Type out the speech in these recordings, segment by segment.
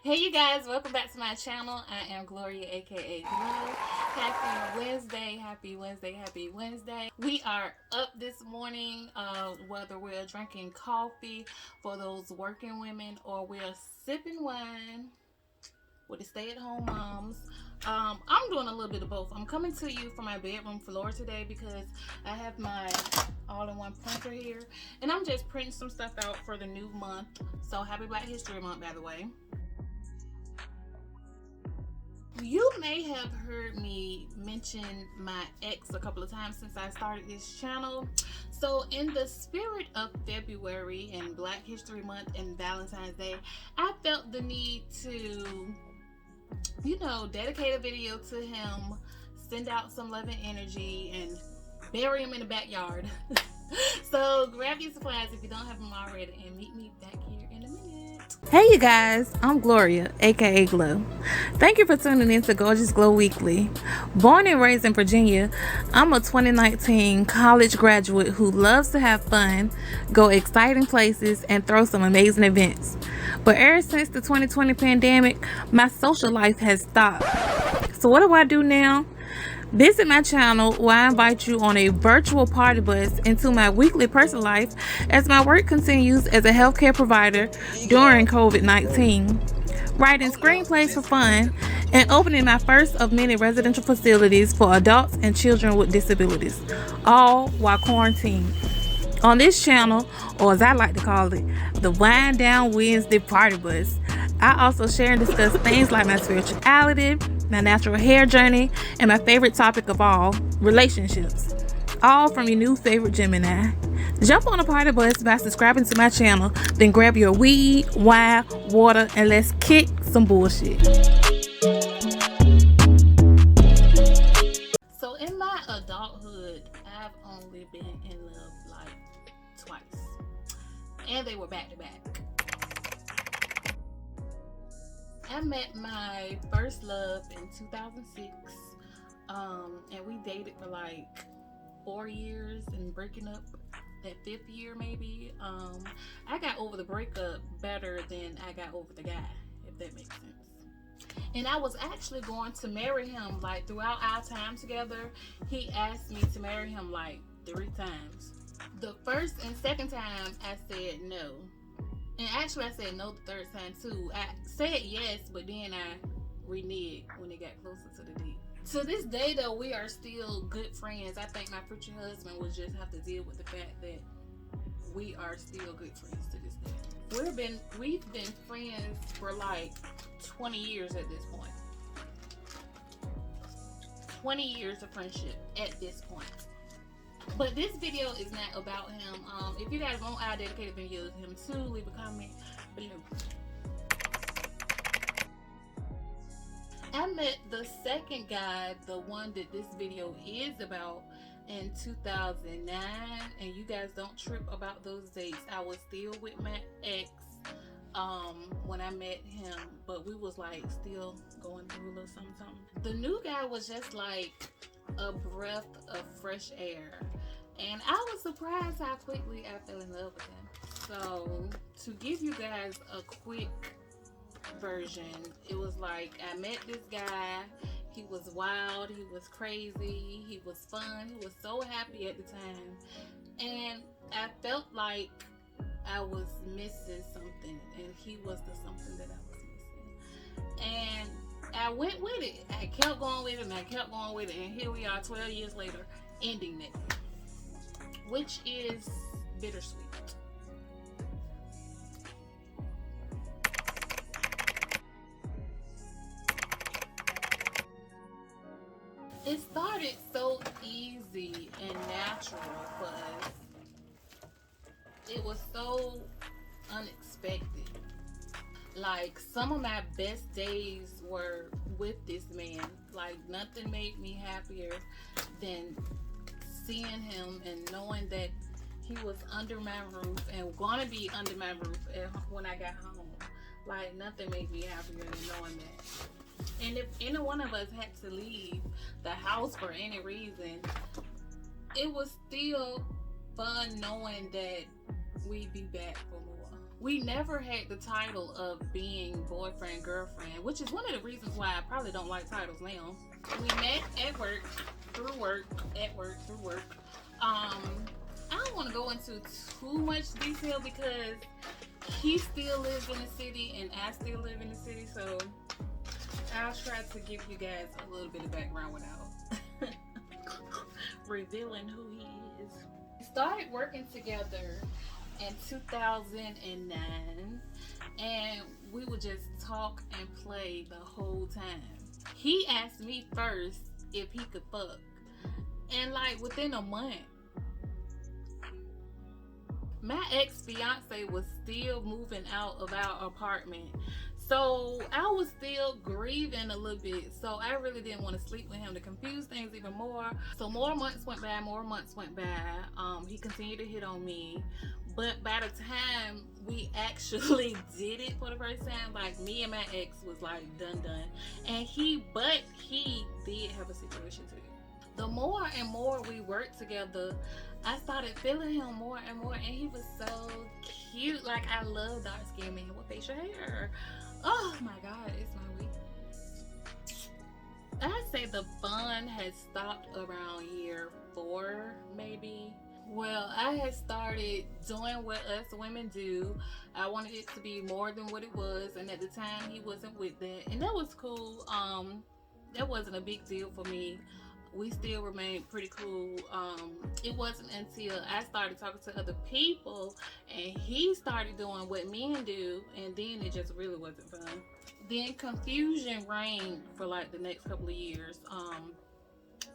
Hey you guys, welcome back to my channel. I am Gloria, aka Glow. Happy Wednesday, happy Wednesday, happy Wednesday. We are up this morning, whether we're drinking coffee for those working women or we're sipping wine with the stay-at-home moms. I'm doing a little bit of both. I'm coming to you from my bedroom floor today because I have my all-in-one printer here and I'm just printing some stuff out for the new month. So happy Black History Month, by the way. You may have heard me mention my ex a couple of times since I started this channel. So in the spirit of February and Black History Month and Valentine's Day, I felt the need to, dedicate a video to him, send out some love and energy, and bury him in the backyard. So grab your supplies if you don't have them already and meet me back here in a minute. Hey you guys, I'm Gloria, aka Glow. Thank you for tuning in to Gorgeous Glow Weekly. Born and raised in Virginia, I'm a 2019 college graduate who loves to have fun, go exciting places, and throw some amazing events. But ever since the 2020 pandemic, my social life has stopped. So what do I do now? Visit my channel where I invite you on a virtual party bus into my weekly personal life as my work continues as a healthcare provider during COVID-19. Writing screenplays for fun and opening my first of many residential facilities for adults and children with disabilities, all while quarantined. On this channel, or as I like to call it, the Wind Down Wednesday Party Bus, I also share and discuss things like my spirituality, my natural hair journey, and my favorite topic of all, relationships. All from your new favorite Gemini. Jump on a party bus by subscribing to my channel, then grab your weed, wine, water, and let's kick some bullshit. So in my adulthood, I've only been in love like twice. And they were back to back. I met my first love in 2006. And we dated for like 4 years and breaking up that 5th year maybe. I got over the breakup better than I got over the guy, if that makes sense. And I was actually going to marry him. Like throughout our time together, he asked me to marry him like 3 times. The first and second time I said no. And actually I said no the third time too. I said yes, but then I reneged when it got closer to the date. To this day though, we are still good friends. I think my future husband will just have to deal with the fact that we are still good friends to this day. We've been friends for like 20 years at this point. 20 years of friendship at this point. But this video is not about him. If you guys want our dedicated video to him too, leave a comment below. I met the second guy, the one that this video is about, in 2009, and you guys don't trip about those dates. I was still with my ex when I met him, but we was like still going through a little something. The new guy was just like a breath of fresh air, and I was surprised how quickly I fell in love with him. So to give you guys a quick version, it was like I met this guy. He was wild, he was crazy, he was fun, he was so happy at the time, and I felt like I was missing something, and he was the something that I was missing. And I went with it. I kept going with it and I kept going with it, and here we are 12 years later ending it, which is bittersweet. It started so easy and natural for us. It was so unexpected. Like some of my best days were with this man. Like nothing made me happier than seeing him and knowing that he was under my roof and gonna be under my roof when I got home. Like nothing made me happier than knowing that. And if any one of us had to leave the house for any reason, it was still fun knowing that we'd be back for more. We never had the title of being boyfriend, girlfriend, which is one of the reasons why I probably don't like titles now. We met at work, through work, at work, through work. I don't want to go into too much detail because he still lives in the city and I still live in the city, so I'll try to give you guys a little bit of background without revealing who he is. We started working together in 2009, and we would just talk and play the whole time. He asked me first if he could fuck, and like within a month, my ex-fiance was still moving out of our apartment. So I was still grieving a little bit. So I really didn't want to sleep with him to confuse things even more. So more months went by, he continued to hit on me. But by the time we actually did it for the first time, like me and my ex was like done. And he did have a situation too. The more and more we worked together, I started feeling him more and more, and he was so cute. Like, I love dark skinned men with facial hair. Oh my god, it's my week. I'd say the fun has stopped around year 4, maybe. Well, I had started doing what us women do. I wanted it to be more than what it was, and at the time he wasn't with that, and that was cool. That wasn't a big deal for me. We still remained pretty cool. It wasn't until I started talking to other people and he started doing what men do, and then it just really wasn't fun. Then confusion reigned for like the next couple of years.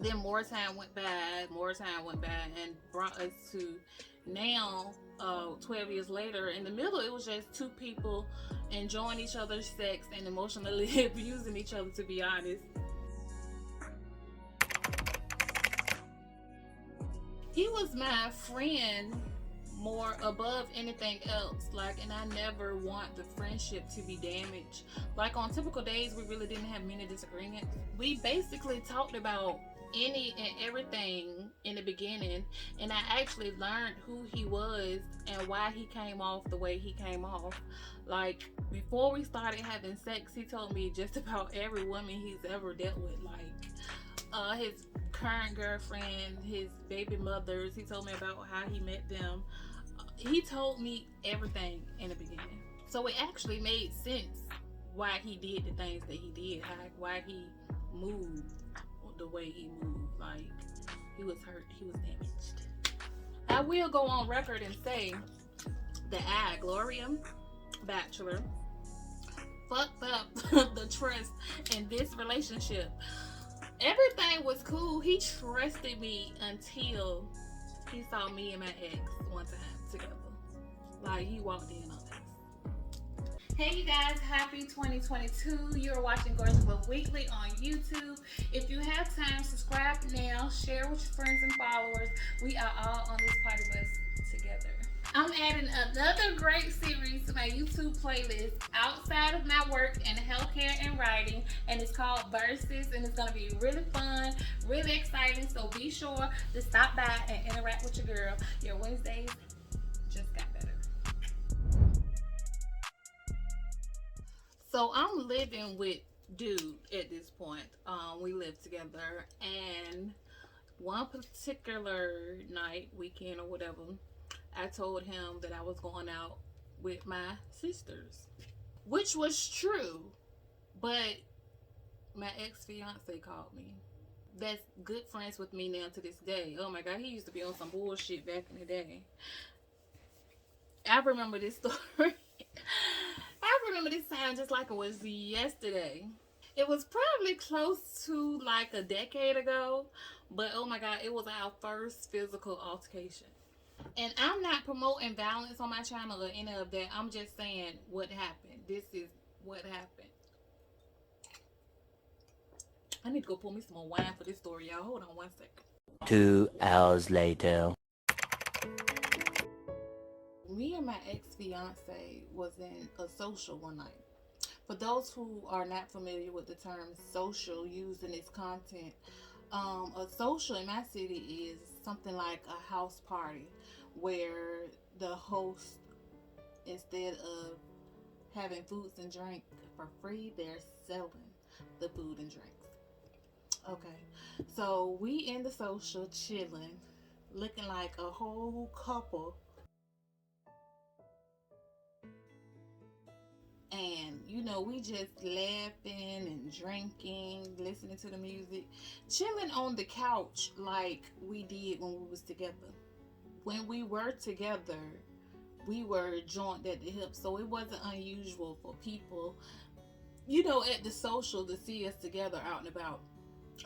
Then more time went by, and brought us to now, 12 years later. In the middle, it was just 2 people enjoying each other's sex and emotionally abusing each other, to be honest. He was my friend more above anything else, like, and I never want the friendship to be damaged. Like, on typical days, we really didn't have many disagreements. We basically talked about any and everything in the beginning, and I actually learned who he was and why he came off the way he came off. Like, before we started having sex, he told me just about every woman he's ever dealt with, like his current girlfriend, his baby mothers. He told me about how he met them. He told me everything in the beginning, so it actually made sense why he did the things that he did, like why he moved the way he moved. Like, he was hurt, he was damaged. I will go on record and say that I, Gloria Bachelor, fucked up the trust in this relationship. Everything was cool. He trusted me until he saw me and my ex one time together. Like, he walked in on us. Hey you guys, happy 2022. You're watching Gorgeous Love Weekly on YouTube. If you have time, subscribe now, share with your friends and followers. We are all on this party bus together. I'm adding another great series to my YouTube playlist outside of my work in healthcare and writing, and it's called Versus, and it's going to be really fun, really exciting, so be sure to stop by and interact with your girl. Your Wednesdays just got better. So I'm living with dude at this point. We live together, and one particular night, weekend or whatever, I told him that I was going out with my sisters, which was true, but my ex-fiance called me. That's good friends with me now to this day. Oh my god, he used to be on some bullshit back in the day. I remember this story. I remember this time just like it was yesterday. It was probably close to like a decade ago, but oh my god, it was our first physical altercation. And I'm not promoting violence on my channel or any of that. I'm just saying what happened. This is what happened. I need to go pull me some more wine for this story, y'all. Hold on one second. 2 hours later. Me and my ex-fiance was in a social one night. For those who are not familiar with the term social used in this content, a social in my city is something like a house party where the host instead of having foods and drink for free, they're selling the food and drinks. Okay, so we in the social chilling, looking like a whole couple, and we just laughing and drinking, listening to the music, chilling on the couch like we did when we was together. When we were together, we were joined at the hip, so it wasn't unusual for people, at the social to see us together out and about.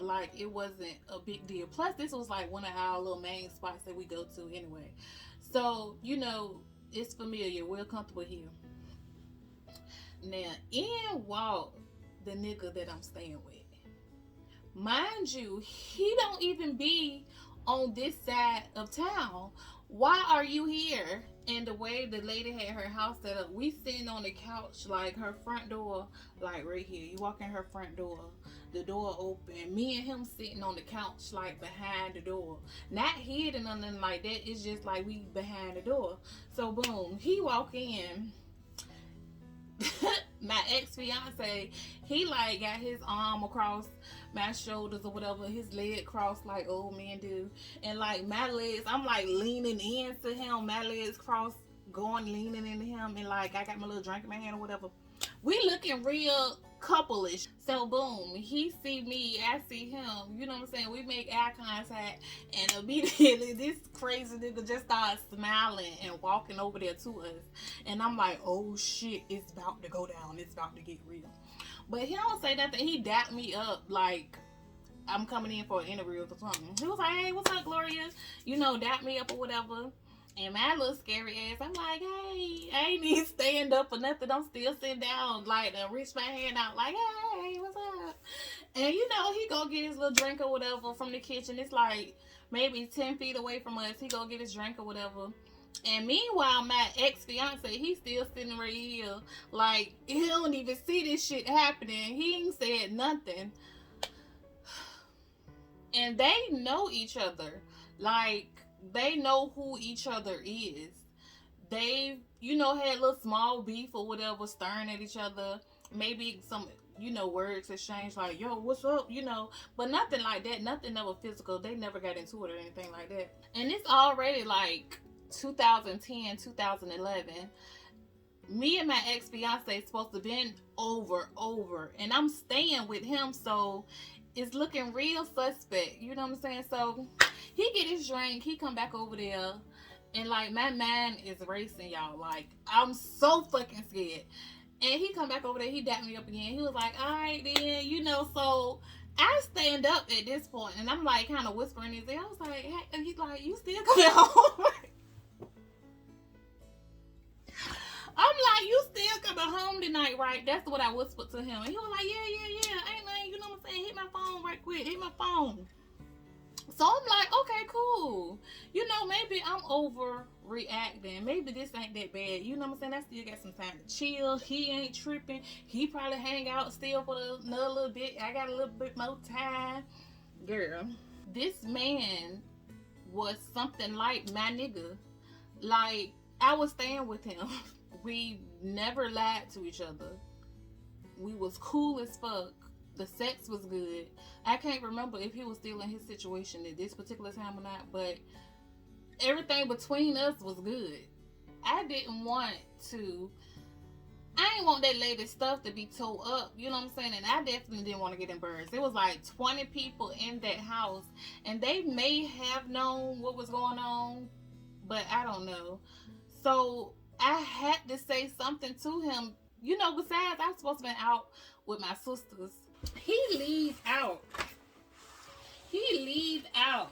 Like, it wasn't a big deal. Plus, this was like one of our little main spots that we go to anyway. So, it's familiar. We're comfortable here. Now, in walked the nigga that I'm staying with. Mind you, he don't even be on this side of town. Why are you here? And the way the lady had her house set up, we sitting on the couch, like her front door, like right here. You walk in her front door, the door open. Me and him sitting on the couch, like behind the door. Not hidden or nothing like that. It's just like we behind the door. So boom, he walk in. My ex-fiance, he like got his arm across my shoulders or whatever, his leg crossed like old men do, and like my legs, I'm like leaning into him, my legs crossed, going leaning into him, and like I got my little drink in my hand or whatever. We looking real couple-ish. So boom, he see me, I see him, you know what I'm saying? We make eye contact, and immediately this crazy nigga just starts smiling and walking over there to us. And I'm like, oh shit, it's about to go down. It's about to get real. But he don't say nothing. He dapped me up like I'm coming in for an interview or something. He was like, hey, what's up, Gloria? Dap me up or whatever. And my little scary ass, I'm like, hey, I ain't even stand up or nothing. I'm still sitting down, like, and reach my hand out, like, hey, what's up? And he go get his little drink or whatever from the kitchen. It's like maybe 10 feet away from us. He go get his drink or whatever. And meanwhile, my ex-fiance, he's still sitting right here. Like, he don't even see this shit happening. He ain't said nothing. And they know each other. Like, they know who each other is. They, had a little small beef or whatever, staring at each other. Maybe some, words exchanged like, yo, what's up, But nothing like that. Nothing ever physical. They never got into it or anything like that. And it's already like 2010, 2011. Me and my ex-fiance supposed to been over. And I'm staying with him, so it's looking real suspect. You know what I'm saying? So he get his drink, he come back over there, and like my mind is racing, y'all. Like, I'm so fucking scared. And he come back over there, he dapped me up again. He was like, all right then, so I stand up at this point, and I'm like kind of whispering his ear. I was like, hey, and he's like, you still coming home? I'm like, you still coming home tonight, right? That's what I whispered to him. And he was like, yeah. Ain't like, you know what I'm saying? Hit my phone right quick. Hit my phone. So I'm like, okay, cool. Maybe I'm overreacting. Maybe this ain't that bad. You know what I'm saying? I still got some time to chill. He ain't tripping. He probably hang out still for another little bit. I got a little bit more time. Girl, this man was something like my nigga. Like, I was staying with him. We never lied to each other. We was cool as fuck. The sex was good. I can't remember if he was still in his situation at this particular time or not, but everything between us was good. I didn't want that lady's stuff to be tore up, you know what I'm saying? And I definitely didn't want to get embarrassed. There was like 20 people in that house, and they may have known what was going on, but I don't know. So I had to say something to him. Besides, I was supposed to be out with my sisters. He leave out. He leave out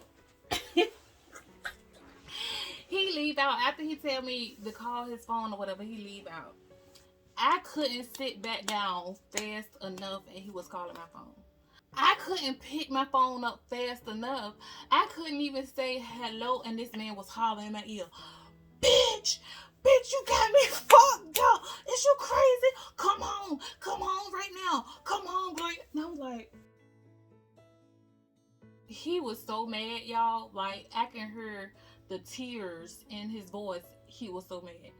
after he tell me to call his phone or whatever. He leave out. I couldn't sit back down fast enough, and he was calling my phone. I couldn't pick my phone up fast enough. I couldn't even say hello, and this man was hollering in my ear, bitch, you got me fucked up. Is you crazy? Come on right now. Come on, Gloria. And I was like, he was so mad, y'all. Like, I can hear the tears in his voice. He was so mad.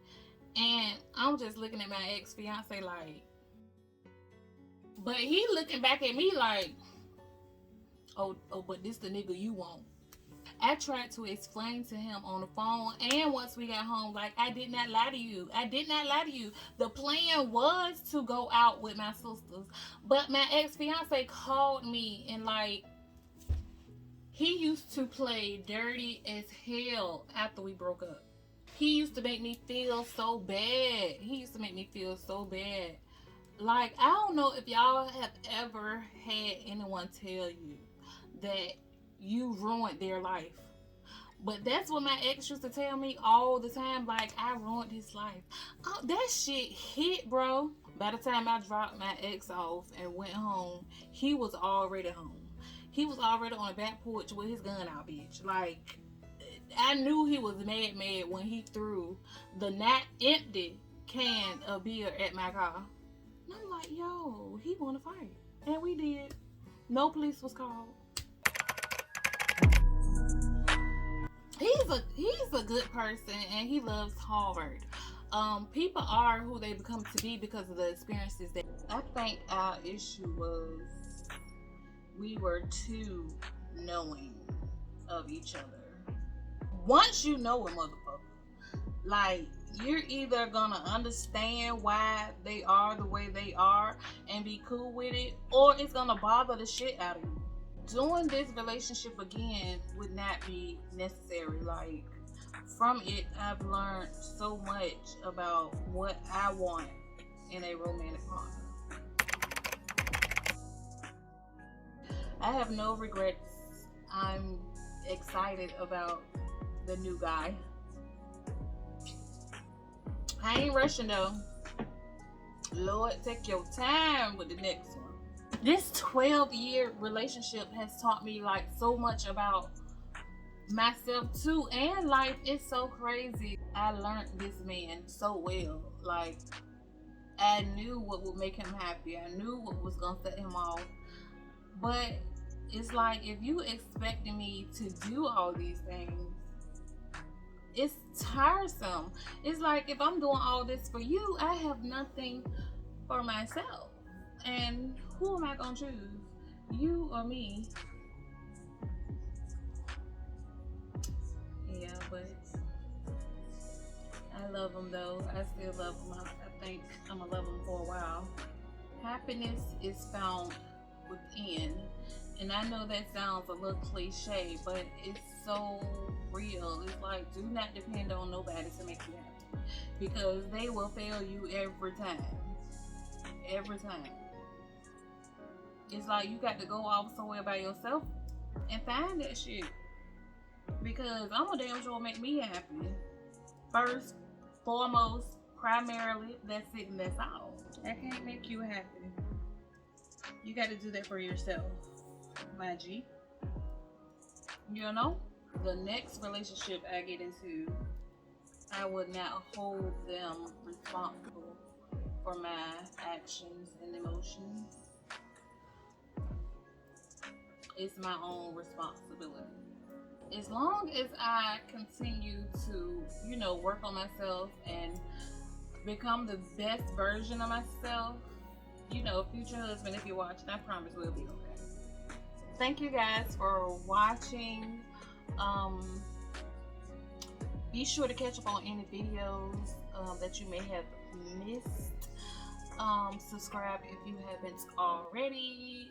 And I'm just looking at my ex-fiance like, but he looking back at me like, oh, but this the nigga you want. I tried to explain to him on the phone and once we got home, like, I did not lie to you. I did not lie to you. The plan was to go out with my sisters. But my ex-fiance called me and like, he used to play dirty as hell after we broke up. He used to make me feel so bad. Like, I don't know if y'all have ever had anyone tell you that you ruined their life. But that's what my ex used to tell me all the time. Like, I ruined his life. Oh, that shit hit, bro. By the time I dropped my ex off and went home, he was already home. He was already on the back porch with his gun out, bitch. Like, I knew he was mad when he threw the not empty can of beer at my car. And I'm like, yo, he want to fight. And we did. No police was called. He's a good person and he loves Harvard. People are who they become to be because of the experiences that I think our issue was we were too knowing of each other. Once you know a motherfucker, like, you're either gonna understand why they are the way they are and be cool with it, or it's gonna bother the shit out of you. Doing this relationship again would not be necessary. Like, from it, I've learned so much about what I want in a romantic partner. I have no regrets. I'm excited about the new guy. I ain't rushing though. Lord, take your time with the next one. This 12-year relationship has taught me like so much about myself too, and life. Is so crazy. I learned this man so well. Like, I knew what would make him happy. I knew what was gonna set him off. But it's like, if you expecting me to do all these things, it's tiresome. It's like, if I'm doing all this for you, I have nothing for myself. And who am I gonna choose? You or me? Yeah, but I love him though. I still love him. I think I'm gonna love him for a while. Happiness is found within. And I know that sounds a little cliche, but it's so real. It's like, do not depend on nobody to make you happy, because they will fail you every time. Every time. It's like you got to go off somewhere by yourself and find that shit. Because I'm gonna damn sure make me happy. First, foremost, primarily, that's it and that's all. I can't make you happy. You got to do that for yourself, my G. You know? The next relationship I get into, I would not hold them responsible for my actions and emotions. It's my own responsibility. As long as I continue to, work on myself and become the best version of myself, future husband, if you're watching, I promise we'll be okay. Thank you guys for watching. Be sure to catch up on any videos that you may have missed. Subscribe if you haven't already.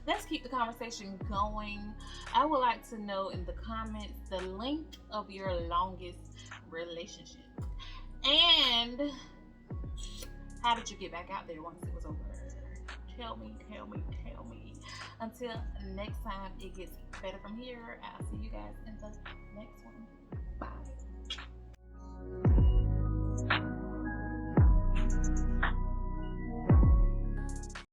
Let's keep the conversation going. I would like to know in the comments the length of your longest relationship, and how did you get back out there once it was over? Tell me. Until next time, it gets better from here. I'll see you guys in the next one.